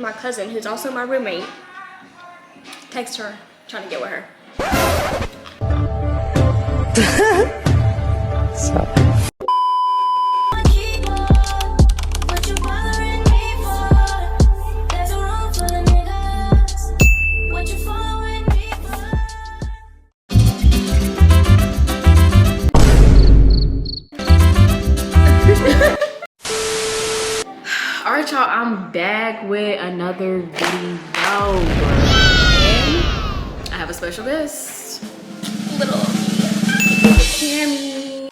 My cousin, who's also my roommate, text her, trying to get with her. Alright y'all, I'm back with another video. And I have a special guest. Little Cammy.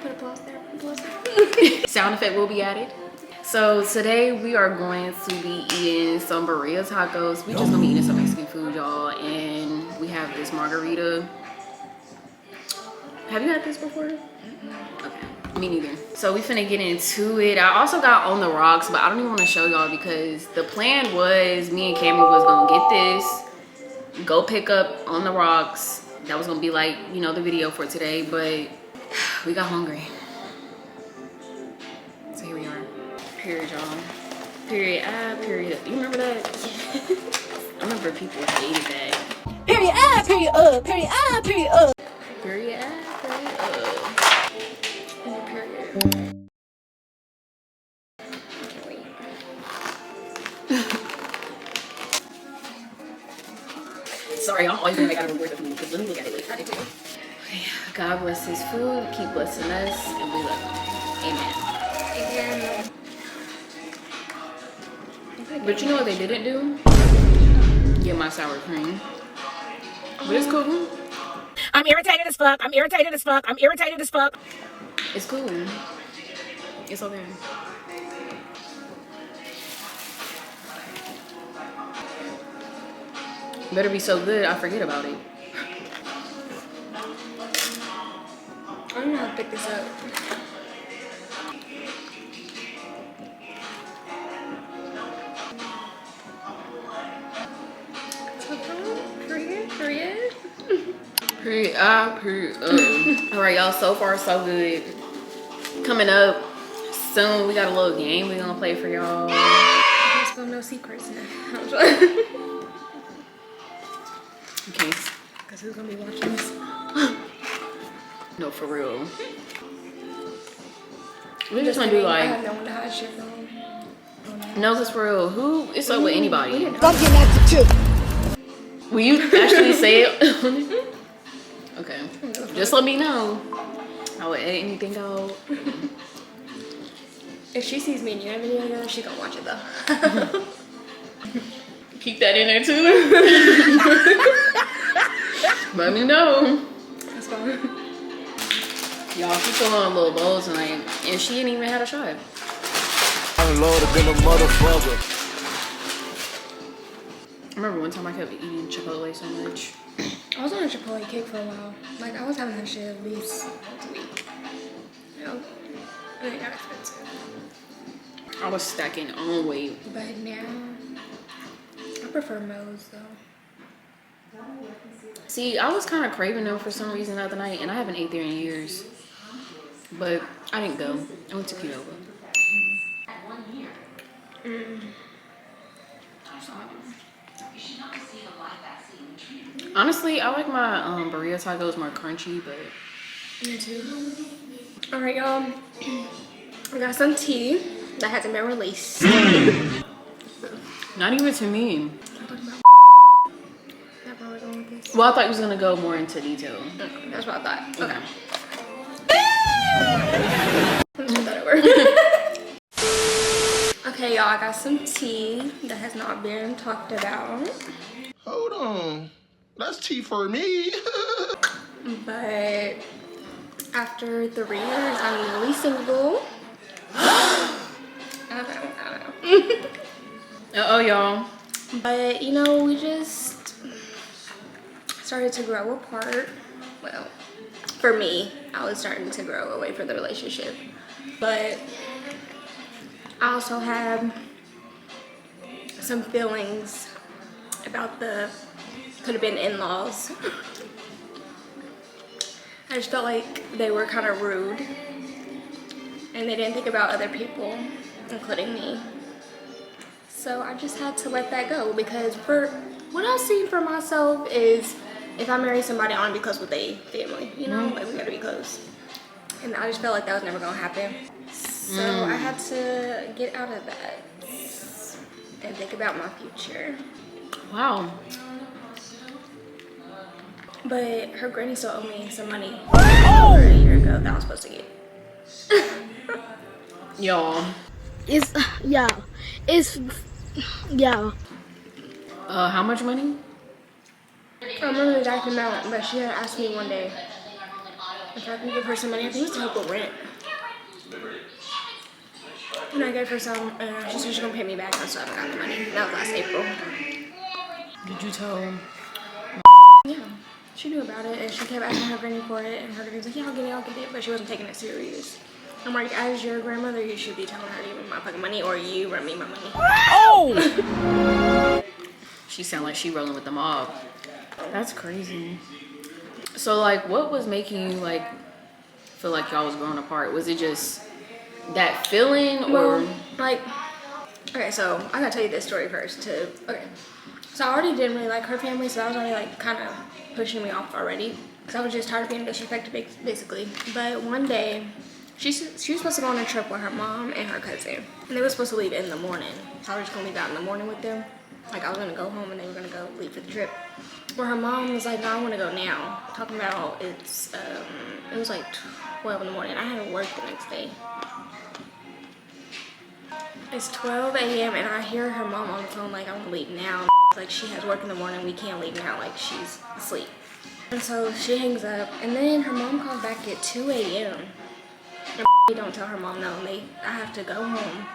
Put applause there, applause there. Sound effect will be added. So today we are going to be eating some burrito tacos. We just gonna be eating some Mexican food, y'all. And we have this margarita. Have you had this before? Okay. Me neither. So we finna get into it. I also got On the Rocks, but I don't even want to show y'all because the plan was me and Cammy was gonna get this, go pick up On the Rocks. That was gonna be like, you know, the video for today, but we got hungry. So here we are. Period, y'all. Period. Period. You remember that? I remember people hated that. Period. Period. Period. Period. Period. Period. Sorry, I'm always gonna make out of the food because let me look at it like I did too. God bless his food, keep blessing us, and we love him. Amen. Amen. But you know what they didn't do? Get my sour cream. But it's cool. I'm irritated as fuck. I'm irritated as fuck. I'm irritated as fuck. It's cool. It's okay. Better be so good I forget about it. I don't know how to pick this up. Period. Period. Alright, y'all, so far so good. Coming up soon, we got a little game we're gonna play for y'all. There's still no secrets now. Okay. Because who's gonna be watching this? No, for real. We just gonna do I like, have no one to hide shit from. no, cause for real, who? It's up with anybody. I'm getting at you too. Will you actually say it? Okay. Just let me know. I would edit anything out. If she sees me in your video, girl, she gonna watch it though. Keep that in there too. Let me know. That's fine. Y'all, she's still on a little bowl tonight, and she ain't even had a shot. I'm loaded than a motherfucker. I remember one time I kept eating Chipotle so much. I was on a Chipotle kick for a while. Like, I was having that shit at least once a week. You know? And it got expensive. I was stacking on weight. But now, I prefer Moe's though. See, I was kind of craving them for some reason the other night, and I haven't ate there in years. But I didn't go. I went to Qdoba. Honestly, I like my burrito tacos more crunchy, but Me too. All right, y'all. We got some tea that hasn't been released. not even to me. That's where we're going with this. Well, I thought you was gonna go more into detail. Okay, that's what I thought. Okay. Let's move that over. Okay, y'all, I got some tea that has not been talked about. Hold on. That's tea for me. But after 3 years, I'm newly single. I don't know. Uh-oh, y'all. But, you know, we just started to grow apart. Well, for me, I was starting to grow away from the relationship. But I also have some feelings about the could have been in-laws. I just felt like they were kind of rude and they didn't think about other people. including me. So I just had to let that go, because for what I see for myself is if I marry somebody, I want to be close with their family, you know, like we gotta be close. And I just felt like that was never gonna happen. So I had to get out of that and think about my future. Wow. But her granny still owed me some money over a year ago that I was supposed to get. Y'all. It's How much money? I don't remember the exact amount, but she had asked me one day if I could give her some money. I think it was to help with rent. And I gave her some, and she said she's gonna pay me back, and so I got the money. That was last April. Did you tell her? Yeah, she knew about it, and she kept asking her granny for it, and her granny was like, yeah, I'll get it, but she wasn't taking it serious. I'm like, as your grandmother, you should be telling her to give me my fucking money, or you run me my money. Oh! She sound like she rolling with the mob. That's crazy. So like, what was making you like feel like y'all was growing apart? Was it just that feeling, or Well, like, okay, so I gotta tell you this story first too. Okay, so I already didn't really like her family, so that was already like kind of pushing me off already, because I was just tired of being disrespected basically. But one day, she was supposed to go on a trip with her mom and her cousin, and they were supposed to leave in the morning. So I was just gonna leave out in the morning with them. Like, I was gonna go home and they were gonna go leave for the trip. But her mom was like, no, I wanna go now. Talking about it was like 12 in the morning. I had to work the next day. It's 12 a.m. and I hear her mom on the phone like, I wanna leave now. Like, she has work in the morning, we can't leave now, like she's asleep. And so she hangs up, and then her mom calls back at 2 a.m. and don't tell her mom no, I have to go home.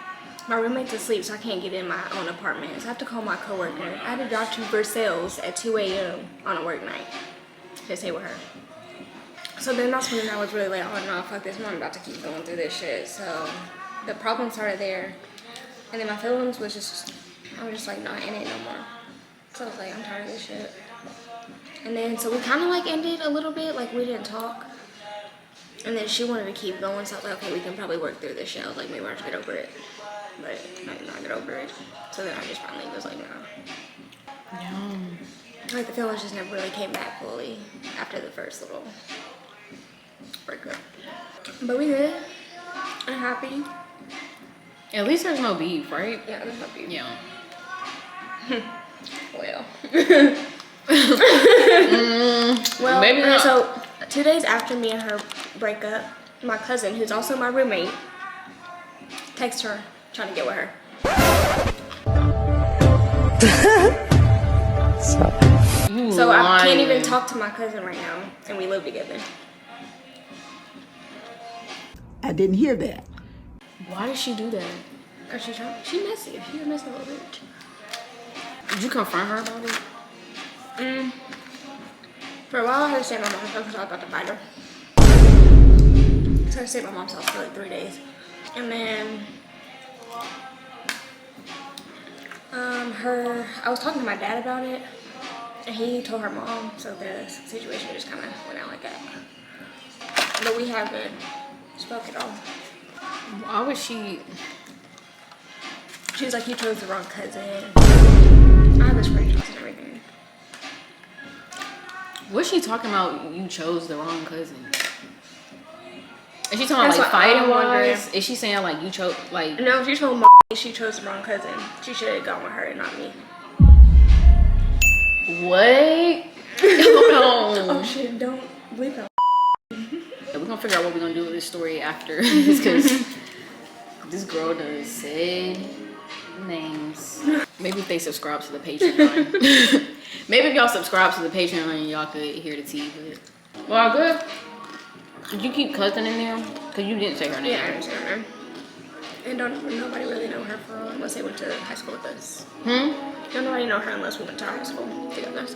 My roommate's asleep, so I can't get in my own apartment. So I have to call my coworker. I had to drive to Versailles at 2 a.m. on a work night to stay with her. So then that's when I was really like, oh no, fuck this, I'm about to keep going through this shit. So the problem started there. And then my feelings was just, I was just like not in it no more. So I was like, I'm tired of this shit. And then, so we kind of like ended a little bit, like we didn't talk. And then she wanted to keep going, so I was like, okay, we can probably work through this shit. I was like, maybe I'll just get over it. But I did not get over it. So then I just finally was like, no. yeah. Like, the feelings just never really came back fully after the first little breakup. But we good. I'm happy. At least there's no beef, right? Yeah, there's no beef. Yeah. Well. Well, maybe not. So 2 days after me and her breakup, my cousin, who's also my roommate, texts her trying to get with her. So I can't even talk to my cousin right now, and we live together. I didn't hear that. Why did she do that? Cause she messy. She was messy a little bit. Did you confront her about it? For a while, I had to stay at my mom's house because I was about to fight her. So I stayed at my mom's house for like 3 days. And then, I was talking to my dad about it, and he told her mom, so the situation just kind of went out like that. But we haven't spoke at all. Why was she? She was like, you chose the wrong cousin. I have this friend house and everything. What's she talking about? You chose the wrong cousin. Is she talking That's about like what fighting I'm wondering. wise? Is she saying like you chose like? No, she told she chose the wrong cousin. She should have gone with her and not me. What? Hold on. Oh shit, don't bleep out. We're gonna figure out what we're gonna do with this story after, because this girl does say names. Maybe if they subscribe to the Patreon. Maybe if y'all subscribe to the Patreon, y'all could hear the tea. But well, good. Did you keep cousin in there? Cause you didn't say her name. Yeah, I understand her. And nobody really know her for unless they went to high school with us. Don't nobody know her unless we went to high school together.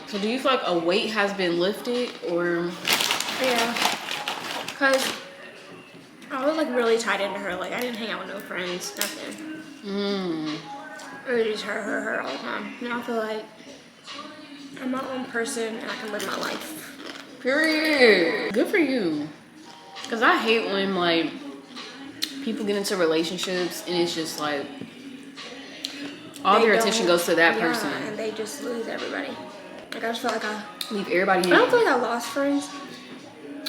So do you feel like a weight has been lifted, or? Yeah, cause I was like really tied into her. Like I didn't hang out with no friends, nothing. It was just her all the time. Now I feel like I'm my own person and I can live my life. Period. Good for you. Cause I hate when like people get into relationships and it's just like all They their don't- attention goes to that yeah, person. and they just lose everybody. Like I just feel like I Leave everybody don't in. feel like I lost friends.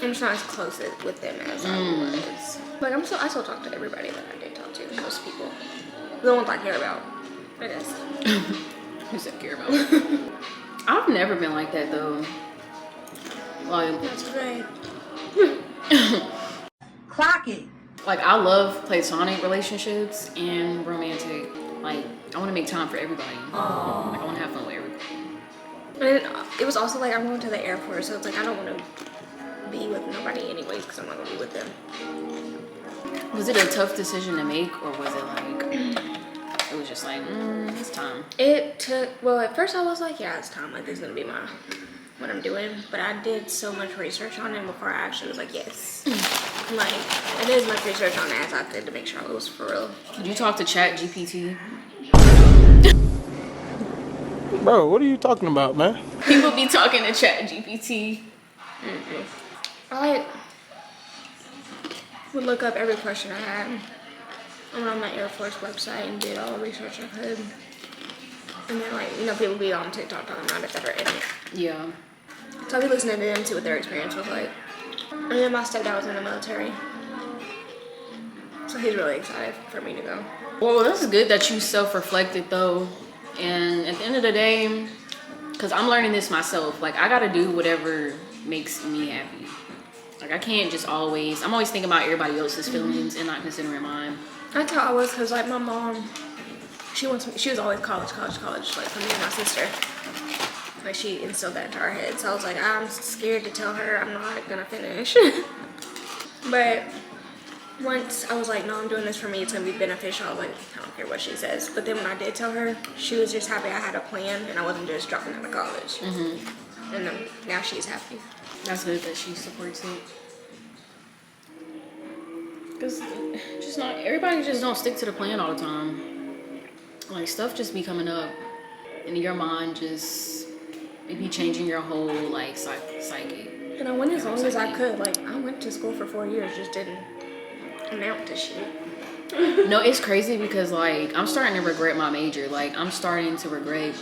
I'm just not as close with them as I was. Like I still talk to everybody that I did talk to. Most people, the ones I care about, I guess. Who's that care about? I've never been like that though. Like, That's great. Clock it. like I love platonic relationships and romantic. Like I want to make time for everybody. Like I want to have fun with everybody. And it was also like I'm going to the airport, so it's like I don't want to be with nobody anyways because I'm not gonna be with them. Was it a tough decision to make, or was it like it was just like it's time? It took, well, at first I was like, yeah, it's time. Like this is gonna be what I'm doing. But I did so much research on it before I actually was like, yes. Like I did as much research on it as I could to make sure it was for real. Did you talk to Chat GPT? Bro, what are you talking about, man? People be talking to Chat GPT. I would look up every question I had. I went on the Air Force website and did all the research I could. And then, like, you know, people be on TikTok talking about it that are in it. Yeah. So I'll be listening to them, see what their experience was like. And then my stepdad was in the military. So he's really excited for me to go. Well, that's good that you self-reflected though. And at the end of the day, because I'm learning this myself, like I gotta do whatever makes me happy. Like I can't just always, I'm always thinking about everybody else's feelings and not considering mine. That's how I was, because like my mom, she was always college, like for me and my sister. Like she instilled that into our heads. So I was like, I'm scared to tell her I'm not gonna finish. But once I was like, no, I'm doing this for me, it's gonna be beneficial. I was like, I don't care what she says. But then when I did tell her, she was just happy I had a plan and I wasn't just dropping out of college. And then now she's happy. That's good that she supports it. Because just not, everybody just don't stick to the plan all the time. Like stuff just be coming up and your mind just, it be changing your whole like psyche. And I went as long as I could. Like I went to school for 4 years, just didn't amount to shit. No, it's crazy because like I'm starting to regret my major. Like I'm starting to regret.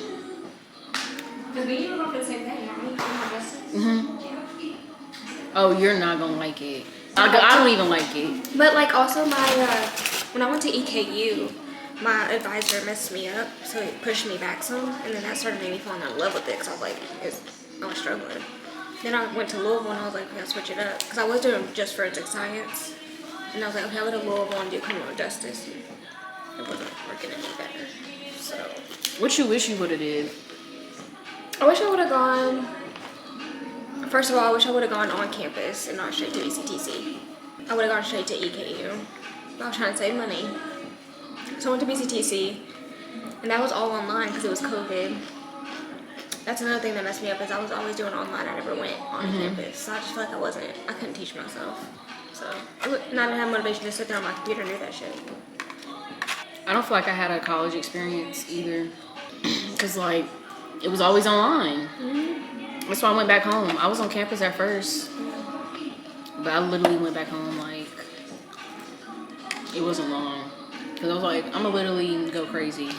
Because we were going for the same thing, aren't we? Oh, you're not gonna like it. I don't even like it. But like also my when I went to EKU, my advisor messed me up, so it pushed me back some, and then that started making me fall in love with it because I was like, I was struggling. Then I went to Louisville and I was like, we gotta switch it up because I was doing just forensic science, and I was like, okay, I'll go to Louisville and do criminal justice. And it wasn't working any better. So What you wish you would have did? I wish I would have gone. First of all, I wish I would have gone on campus and not straight to BCTC. I would have gone straight to EKU. I was trying to save money. So I went to BCTC, and that was all online because it was COVID. That's another thing that messed me up is I was always doing online. I never went on campus. So I just feel like I couldn't teach myself. So, and I didn't have motivation to sit there on my computer and do that shit. I don't feel like I had a college experience either. Cause like, it was always online. That's why I went back home. I was on campus at first, but I literally went back home like, it wasn't long. Cause I was like, I'm gonna literally go crazy.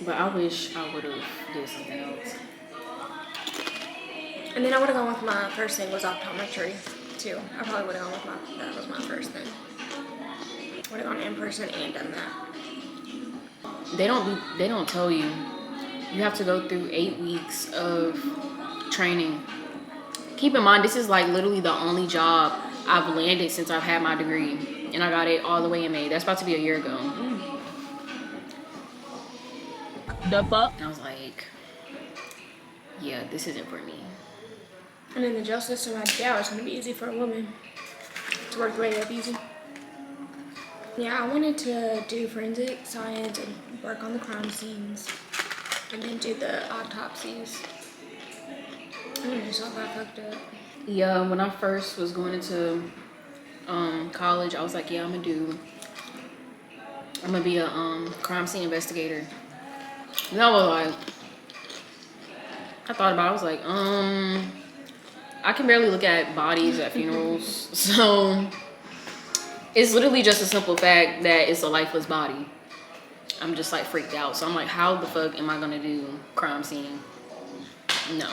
But I wish I would have did something else. And then I would have gone with my first thing was optometry too. I probably would have gone with that was my first thing. Would have gone in person and done that. They don't tell you. You have to go through 8 weeks of training. Keep in mind, this is like literally the only job I've landed since I've had my degree. And I got it all the way in May. That's about to be a year ago. The fuck? And I was like, yeah, this isn't for me. And in the jail system, I doubt it's gonna be easy for a woman to work the way up easy. Yeah, I wanted to do forensic science and work on the crime scenes, and then do the autopsies. And I just all got fucked up. Yeah, when I first was going into college, I was like, yeah, I'm gonna be a crime scene investigator. And I was like, I thought about it, I was like, I can barely look at bodies at funerals, so It's literally just a simple fact that it's a lifeless body. I'm just like freaked out. So I'm like, how the fuck am I gonna do crime scene? No.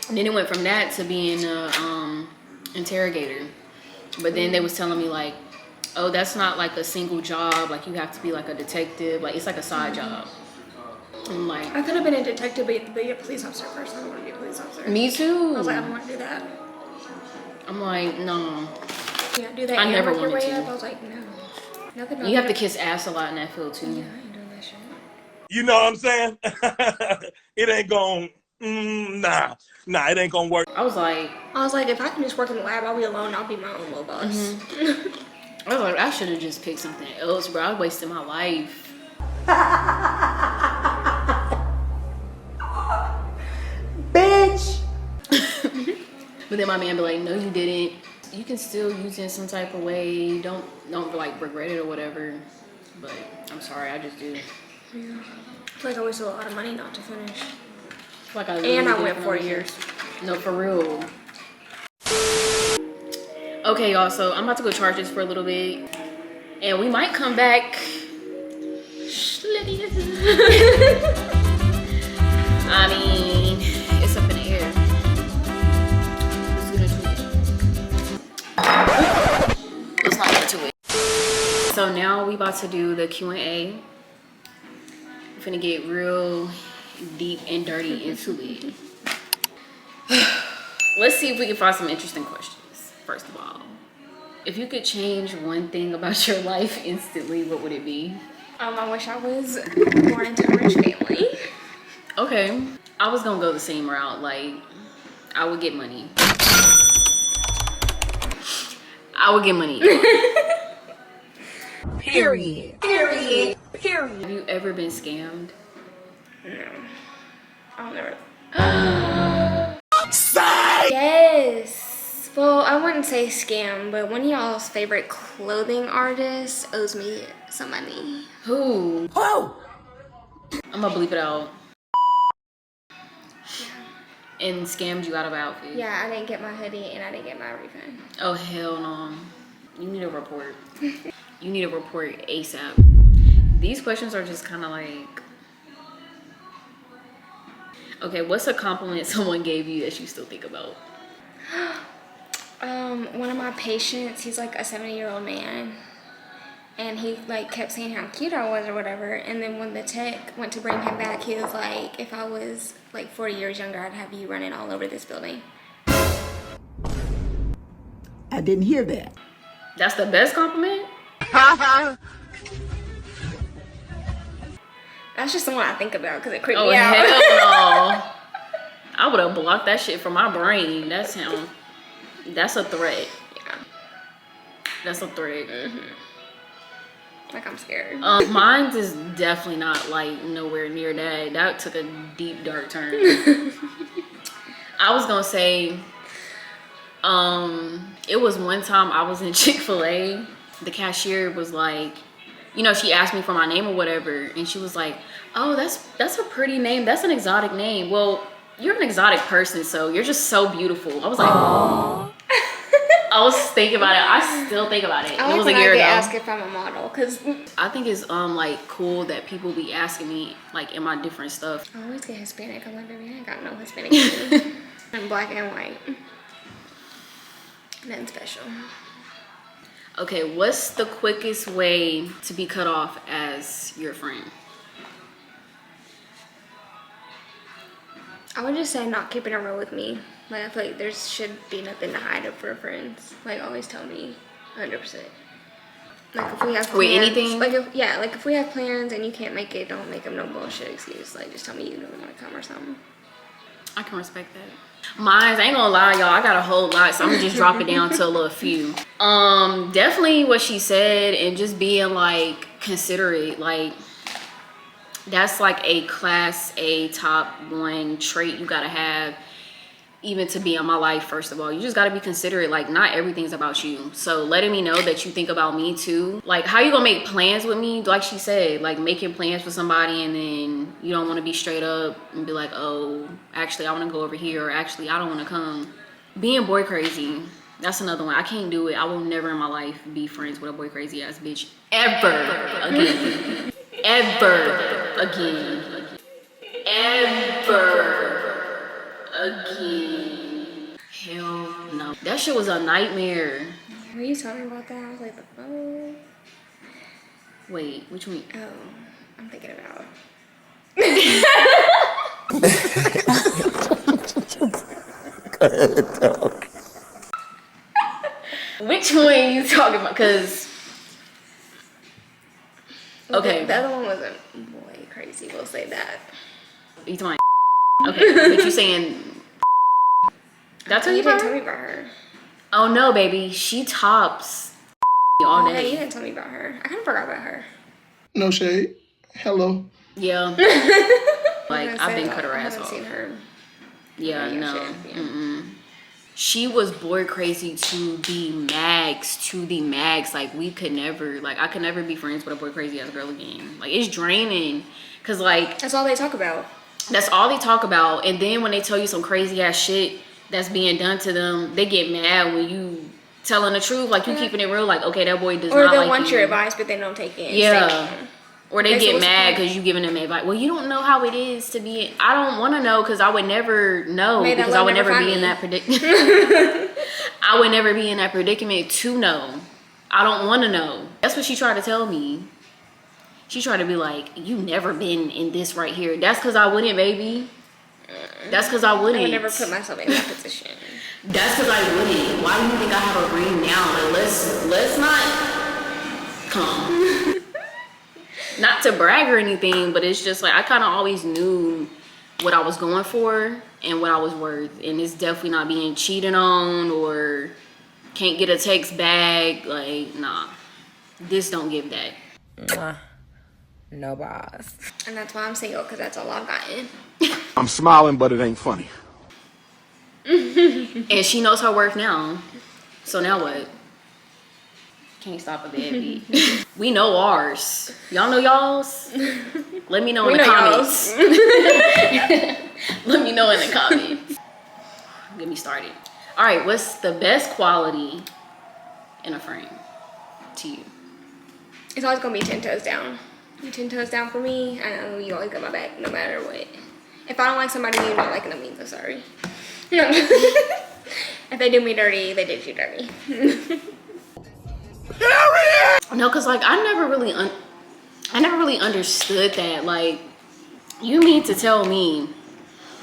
And then it went from that to being a interrogator. But then they was telling me like, oh, that's not like a single job. Like you have to be like a detective. Like it's like a side job. I'm like, I could have been a detective, but be a police officer first. I don't want to be a police officer. me too. I was like, I don't want to do that. I'm like, no. Yeah, do that. I and never work your wanted way to. up. I was like, no. Nothing. You have to kiss ass a lot in that field too. Yeah, I ain't doing that shit. You know what I'm saying? It ain't gonna, nah, it ain't gonna work. I was like, if I can just work in the lab, I'll be alone. I'll be my own little boss. I was like, I should have just picked something else, bro. I wasted my life. Bitch. But then my man be like, no, you didn't. You can still use it in some type of way. Don't like regret it or whatever. But I'm sorry, I just do. Yeah. I feel like I wasted a lot of money not to finish. Like I And I went 4 years. No, for real. Okay, y'all, so I'm about to go charge this for a little bit. And we might come back. I mean, it's up in the air. Let's not get into it. So now we about to do the Q&A. We're finna get real deep and dirty into it. Let's see if we can find some interesting questions. First of all, if you could change one thing about your life instantly, what would it be? I wish I was born into a rich family. Okay, I was gonna go the same route. Like, I would get money. I would get money. Period. Have you ever been scammed? No. I'll never. Yes. Well, I wouldn't say scam, but one of y'all's favorite clothing artists owes me some money. Who? Whoa. I'm gonna bleep it out. And scammed you out of an outfit? Yeah, I didn't get my hoodie and I didn't get my refund. Oh, hell no. You need a report. You need a report ASAP. These questions are just kind of like... Okay, what's a compliment someone gave you that you still think about? One of my patients, he's like a 70-year-old man. And he like kept saying how cute I was or whatever. And then when the tech went to bring him back, he was like, if I was like 40 years younger, I'd have you running all over this building. I didn't hear that. That's the best compliment? That's just the one I think about because it creeped Oh, me out. hell no. I would have blocked that shit from my brain. That's him. That's a threat. Yeah. That's a threat. Like I'm scared. Mine is definitely not like nowhere near that. That took a deep dark turn. I was gonna say, it was one time I was in Chick-fil-A. The cashier was like, you know, she asked me for my name or whatever, and she was like, oh, that's a pretty name. That's an exotic name. Well, you're an exotic person, so you're just so beautiful. I was like, aww. I was thinking about it. I still think about it. I It was like a when year I ago. get asked if I'm a model because I think it's like cool that people be asking me like in my different stuff. I always get Hispanic. I'm like, baby, I ain't got no Hispanic in me. I'm black and white. Nothing special. Okay, what's the quickest way to be cut off as your friend? I would just say not keeping it real with me. Like I feel like there should be nothing to hide for friends. Like always tell me 100%. Like if we have plans, Wait, anything? Like if we have plans and you can't make it, don't make them no bullshit excuse. Like just tell me you don't want to come or something. I can respect that. Mine, I ain't gonna lie, y'all, I got a whole lot, so I'm gonna just drop it down to a little few. Definitely what she said and just being like considerate. Like that's like a class A top 1 trait you gotta have even to be in my life. First of all, you just got to be considerate. Like not everything's about you, so letting me know that you think about me too. Like how you gonna make plans with me, like she said, like making plans with somebody and then you don't want to be straight up and be like, oh actually I want to go over here, or actually I don't want to come. Being boy crazy, That's another one. I can't do it. I will never in my life be friends with a boy crazy ass bitch ever again. Ever again. Ever again. Hell no. That shit was a nightmare. Were you talking about that? I was like, the phone. Wait, which one? Oh, I'm thinking about. Which one are you talking about? Cause okay, The other one wasn't boy crazy. We'll say that. you talking? Okay, but you saying that's what You you didn't about tell her? me about her. Oh no, baby, she tops all Yeah, you day. didn't tell me about her. I kind of forgot about her. No shade. Hello. Yeah, like I've been cut her I ass haven't off. seen her. Yeah, Yeah, no. shit, yeah. She was boy crazy to the max. Like we could never, like I could never be friends with a boy crazy ass girl again. Like it's draining, cause like That's all they talk about. that's all they talk about. And then when they tell you some crazy ass shit that's being done to them, they get mad when you telling the truth. Like you keeping it real. Like okay, that boy does Or not they like want you. your advice, but they don't take it. And Yeah. say, Or they Okay, so get what's the mad point? because you giving them advice. Well, you don't know how it is to be. I don't want to know because I would never know May that because I love would never never find be in me. that predicament. I would never be in that predicament to know. I don't want to know. That's what she tried to tell me. She tried to be like, you never been in this right here. That's because I wouldn't, baby. That's because I wouldn't. I would never put myself in that position. That's because I wouldn't. Why do you think I have a ring now? Like, let's not come. Not to brag or anything, but it's just like I kind of always knew what I was going for and what I was worth, and it's definitely not being cheated on or can't get a text back. Like, nah, this don't give that. No boss. And that's why I'm single, because that's all I've gotten. I'm smiling, but it ain't funny. And she knows her worth now. So now what? Can't stop a deadbeat. We know ours. Y'all know y'all's? Let me know in the comments. Let me know in the comments. Get me started. All right, what's the best quality in a friend to you? It's always going to be 10 toes down. You 10 toes down for me, I know you always got my back, no matter what. If I don't like somebody, you're not liking them, means I'm sorry. No. If they do me dirty, they did you dirty. No, cause like I never really understood that. Like, you mean to tell me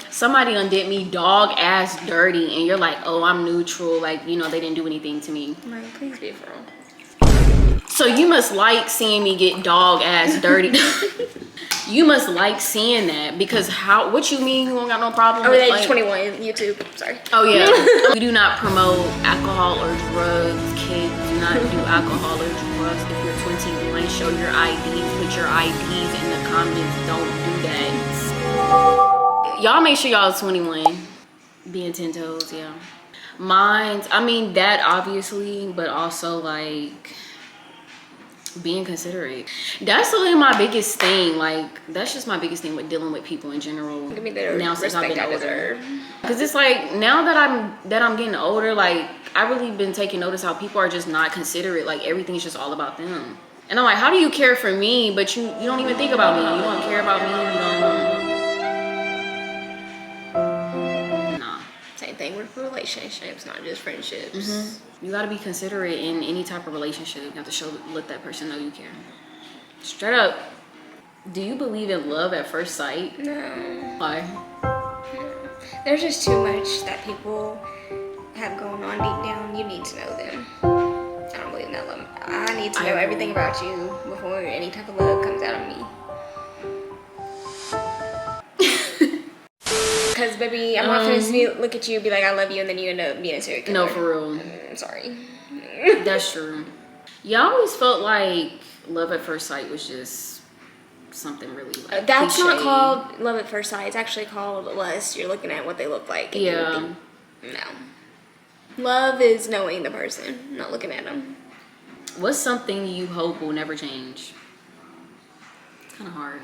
somebody undid me dog ass dirty, and you're like, oh, I'm neutral. Like, you know, they didn't do anything to me. Like, please be for real. So you must like seeing me get dog ass dirty. You must like seeing that because how? What you mean you don't got no problem? Oh, with, they like, 21, YouTube, sorry. Oh yeah. We do not promote alcohol or drugs. Kids do not do alcohol or drugs. If you're 21, show your IDs. Put your IDs in the comments. Don't do that. Y'all make sure y'all 21. Being 10 toes, yeah. Mine's, I mean that obviously, but also like being considerate. That's really my biggest thing. Like that's just my biggest thing with dealing with people in general. Give me the now since I've respect been I older. deserve. Cause it's like now that I'm getting older, like I really been taking notice how people are just not considerate. Like everything's just all about them. And I'm like, how do you care for me, but you don't even think about me? You don't care about me. You don't. Nah. Same thing with relationships, not just friendships. You gotta be considerate in any type of relationship. You have to let that person know you care. Straight up. Do you believe in love at first sight? No. Why? There's just too much that people have going on deep down. You need to know them. I don't believe in that love. I need to know everything about you before any type of love comes out of me. Because, baby, I'm not gonna look at you and be like, I love you, and then you end up being a serial killer. No, for real. I'm sorry. That's true. Yeah, I always felt like love at first sight was just something really like That's not cliche. called love at first sight. It's actually called lust. You're looking at what they look like. And you Yeah. think, no. Love is knowing the person, not looking at them. What's something you hope will never change? It's kind of hard.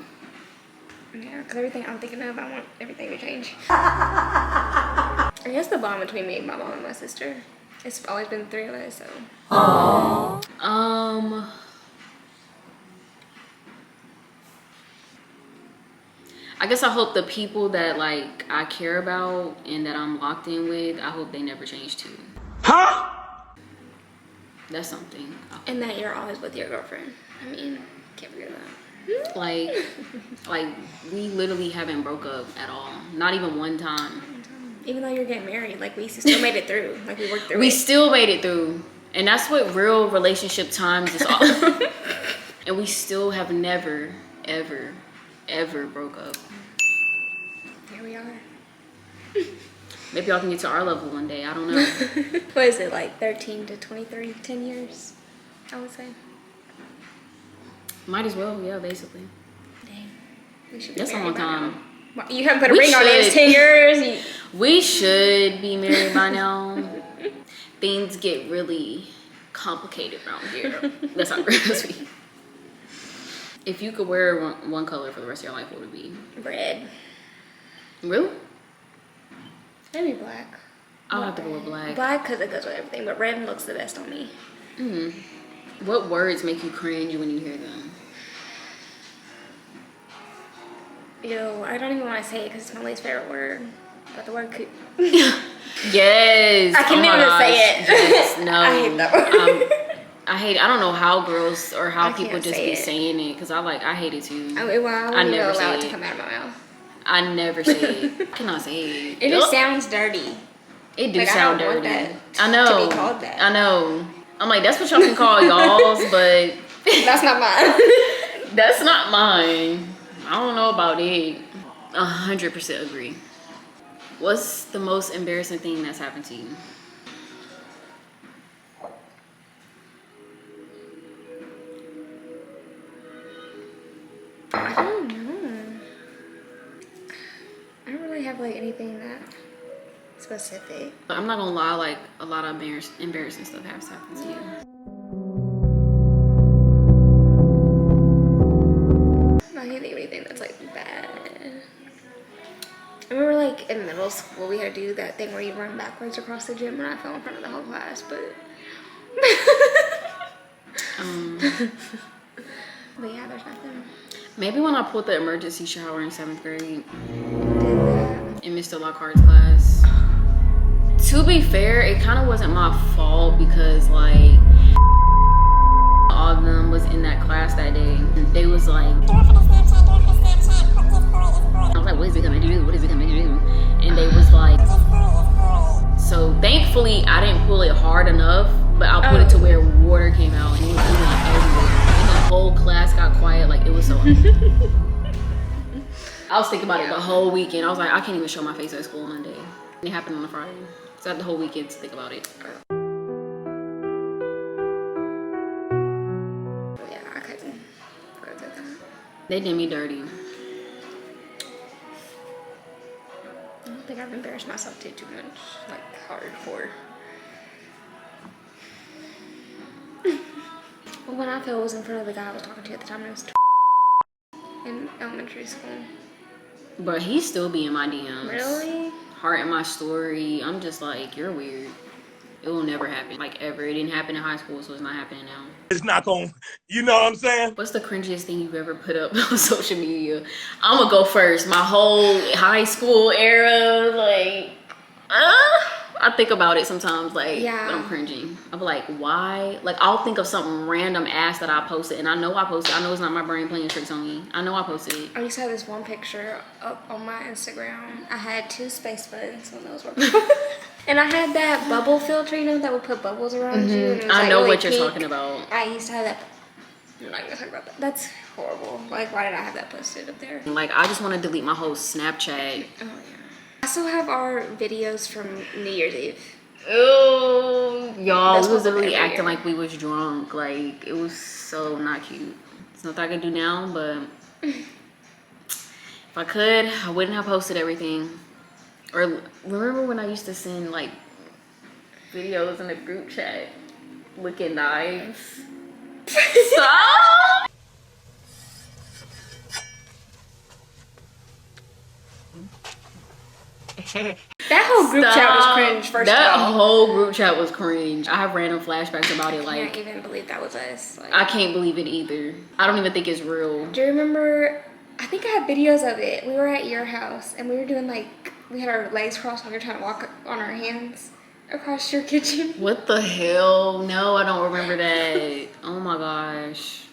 Yeah, because everything I'm thinking of, I want everything to change. I guess the bond between me and my mom and my sister. It's always been 3 of us, so. I guess I hope the people that like I care about and that I'm locked in with, I hope they never change too. Huh? That's something. And that you're always with your girlfriend. I mean, can't forget that. Like we literally haven't broke up at all. Not even one time. Even though you're getting married, like we still made it through. Like we worked through We it. still made it through. And that's what real relationship times is all. And we still have never, ever, ever broke up. Here we are. Maybe y'all can get to our level one day. I don't know. What is it, like 13 to 23, 10 years, I would say. Might as well, yeah, basically. Dang. We should be That's a married long by time. now. Well, you haven't put a We ring on it. It's should. 10 years. We should be married by now. Things get really complicated around here. That's how real be. If you could wear one color for the rest of your life, what would it be? Red. Really? Maybe black. I'll have to go with black. Black because it goes with everything, but red looks the best on me. What words make you cringe when you hear them? Ew, I don't even want to say it because it's my least favorite word. But the word Yes. I can't Oh my even gosh. say it. Yes. No. I hate that word. I don't know how girls or how I people can't just say be it. saying it because I hate it too. I wouldn't never even allow say it to it. come out of my mouth. I never say it. I cannot say it. It just Ugh. sounds dirty. It do Like, I sound don't want dirty. that I know. to be called that. I know. I'm like, that's what y'all can call y'all's, but That's not mine. that's not mine. I don't know about it. 100% agree. What's the most embarrassing thing that's happened to you? I don't know. I don't really have like anything that specific. I'm not gonna lie, like a lot of embarrassing stuff has happened to you. I can't think of anything that's like bad. I remember like in middle school we had to do that thing where you run backwards across the gym and I fell in front of the whole class, but but yeah, there's nothing. Maybe when I pulled the emergency shower in 7th grade in Mr. Lockhart's class. To be fair, it kind of wasn't my fault because like all of them was in that class that day. They was like, I was like, what is it gonna do? What is it gonna do? And they was like, so thankfully I didn't pull it hard enough, but I put it to where water came out and it was like everywhere. And the whole class got quiet, like it was so I was thinking about it the whole weekend. I was like, I can't even show my face at school Monday. And it happened on a Friday. So I had the whole weekend to think about it. Yeah, I couldn't go through that. They did me dirty. I don't think I've embarrassed myself too much, like hardcore. Well, when I fell was in front of the guy I was talking to at the time, I was in elementary school. But he still be in my DMs. Really? Heart in my story. I'm just like, you're weird. It will never happen. Like ever. It didn't happen in high school, so it's not happening now. It's not going, you know what I'm saying? What's the cringiest thing you've ever put up on social media? I'm gonna go first. My whole high school era, like, I think about it sometimes, like, Yeah. but I'm cringing. I'm like, why? Like, I'll think of something random ass that I posted, and I know I posted. I know it's not my brain playing tricks on me. I know I posted it. I used to have this one picture up on my Instagram. I had 2 space buttons when those were and I had that bubble filter, you know, that would put bubbles around you. And it was, I like, know really what you're pink. talking about. I used to have that. I'm not gonna talk about that. That's horrible. Like, why did I have that posted up there? Like, I just want to delete my whole Snapchat. Oh, yeah. I still have our videos from New Year's Eve. Oh, y'all, That's we was what literally every acting year. like we was drunk. Like, it was so not cute. It's nothing I can do now, but if I could, I wouldn't have posted everything. Or remember when I used to send like videos in the group chat licking knives? Stop! That whole group chat was cringe, first of That all. whole group chat was cringe. I have random flashbacks about it. I Like, can't even believe that was us. Like, I can't believe it either. I don't even think it's real. do you remember? I think I have videos of it. We were at your house and we were doing like, we had our legs crossed while we were trying to walk on our hands across your kitchen. What the hell? No, I don't remember that. Oh my gosh.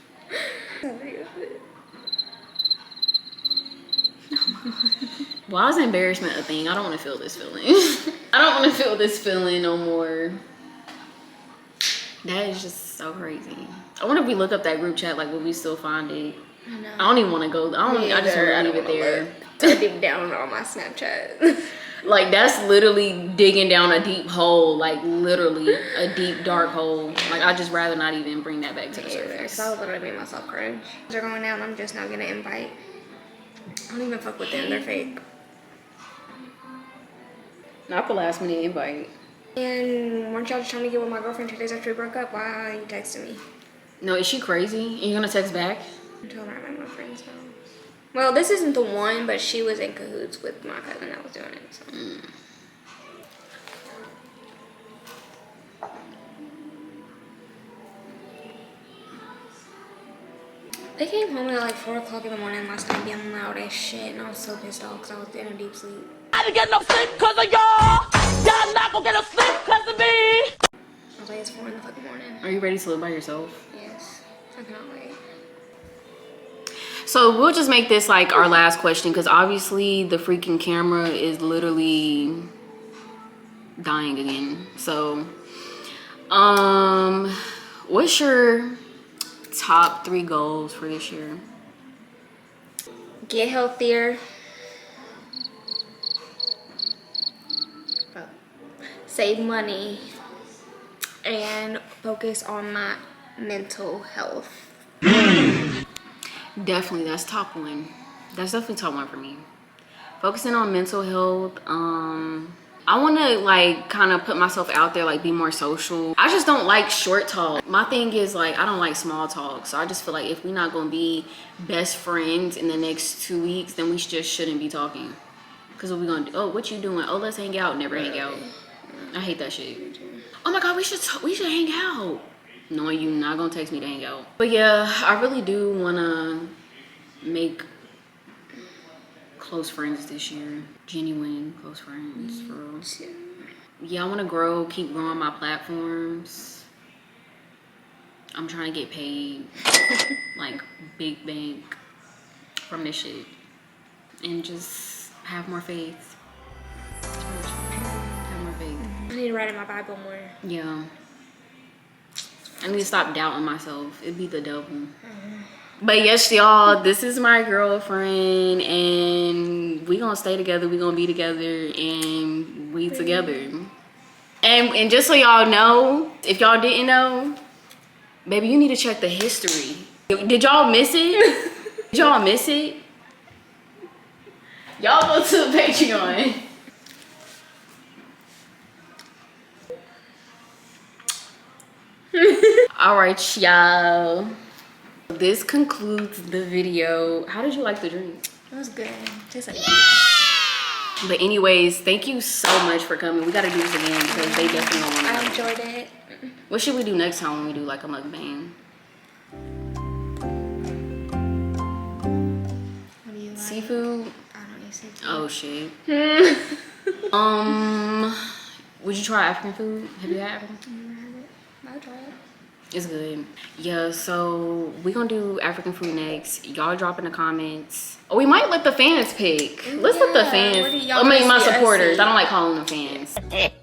Why is embarrassment a thing? I don't want to feel this feeling. I don't want to feel this feeling no more. That is just so crazy. I wonder if we look up that group chat, like, will we still find it? I know. I don't even want to go. I just want to leave it there. So deep down on my Snapchat. Like, that's literally digging down a deep hole. Like, literally a deep, dark hole. Like, I'd just rather not even bring that back to the surface. So I would literally make myself cringe. They're going down. I'm just not gonna invite. I don't even fuck with them. They're fake. Not the last minute invite. And weren't y'all just trying to get with my girlfriend 2 days after we broke up? Why are you texting me? No, is she crazy? Are you gonna text back? I told her I met my friends now. Well, this isn't the one, but she was in cahoots with my cousin that was doing it. So. They came home at like 4 o'clock in the morning last night being loud as shit, and I was so pissed off because I was in a deep sleep. I didn't get no sleep because of y'all. Y'all not gonna get no sleep because of me. I was like, it's 4 in the fucking morning. Are you ready to live by yourself? Yes. I cannot wait. So we'll just make this like our last question, because obviously the freaking camera is literally dying again. So, what's your top 3 goals for this year? Get healthier. Save money. And focus on my mental health. Definitely, that's top 1. That's definitely top 1 for me. Focusing on mental health. I want to like kind of put myself out there, like be more social. I just don't like short talk. My thing is like, I don't like small talk. So I just feel like if we're not going to be best friends in the next 2 weeks, then we just shouldn't be talking. Because what we going to do? Oh, what you doing? Oh, let's hang out. Never hang out. I hate that shit. Oh my God, we should hang out. Knowing you not gonna text me to hang out. But yeah, I really do wanna make close friends this year. Genuine close friends, for real. Yeah, I wanna grow, keep growing my platforms. I'm trying to get paid, like big bank from this shit. And just have more faith. Have more faith. I need to write in my Bible more. Yeah. I need to stop doubting myself. It'd be the devil. But yes, y'all, this is my girlfriend, and we gonna stay together. We gonna be together, and we together. And just so y'all know, if y'all didn't know, baby, you need to check the history. Did y'all miss it? Did y'all miss it? Y'all go to the Patreon. All right, y'all. This concludes the video. How did you like the drink? It was good. Tastes like But anyways, thank you so much for coming. We gotta do this again because they definitely don't want to. I enjoyed it. What should we do next time when we do like a mukbang? What do you like? Seafood? I don't eat seafood. Oh shit. Would you try African food? Have you had African food? I'll try it. It's good. Yeah, so we gonna do African food next. Y'all drop in the comments. Oh, we might let the fans pick. Let's let the What do fans. y'all I mean, my wanna see us supporters. eat? I don't like calling them fans.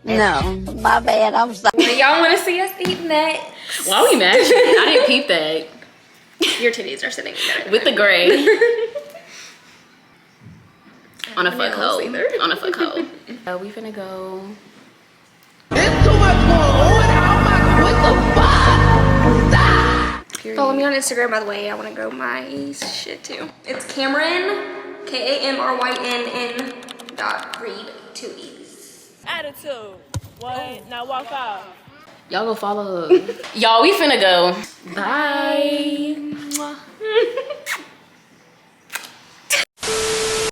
No, my bad. I'm sorry. Do y'all want to see us eat next? Why are we mad? I didn't peep that. Your titties are sitting there. With the gray. On a fuck nails hoe. either. On a fuck hoe. We finna go. It's too much going on. What the fuck? Follow me on Instagram, by the way. I want to grow my shit too. It's Cameron, KAMRYNN .read 2 E's. Attitude. What? Now walk out. Y'all go follow her. Y'all, we finna go. Bye.